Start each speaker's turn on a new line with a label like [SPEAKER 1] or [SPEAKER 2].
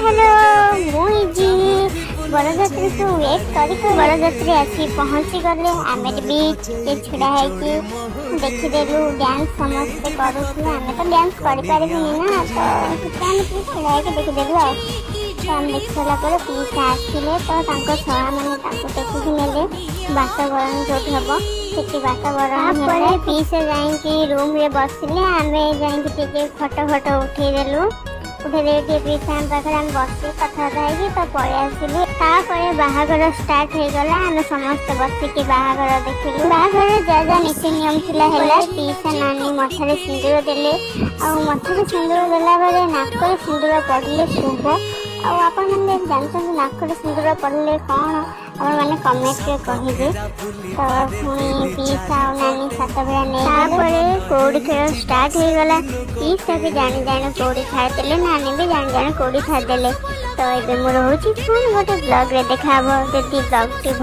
[SPEAKER 1] hello मुझे बरजात्री को wait कर बरजात्री आसी पहुँची गले आम बीच छुड़ा है देखीदेलु डांस समस्ते करुले आम तो डांस कर ना तो छुड़ा है देखीदेलु आम देख सारापर पीसा आसिले तो छुआ मैंने देखिकी नेले बातावरण जो हम से बातावरण पीसा जा रूम रे बसिले आम जा फटो फटो उठेदेलु उठे पीसा पाखे आम बस कथा तो पलि आसिलु बाहागर स्टार्ट हो गला आम समस्त बसिकी बाहागर देखिलु बाहागर जा जा नीति नियम थिला हैला पीसा नानी मथारे सिंदूर देले आ मथारे सिंदूर देला बेले नाकरे सिंदूर पड़ले शुभ आपण मैंने जानते नाकरे सिंदूर पड़ले कौन आपण मैंने कमेंट रे कहिबे तो पुणी पीसा और नानी सात बेला नहीं कौड़ी खेल स्टार्ट हो गला पीसा भी जानी जानी कौड़ी खाई नानी भी जानी जानी कौड़ी खाईदे तो ये मुझे पुणी गोटे ब्लॉग रे देखा जदि ब्लॉग टी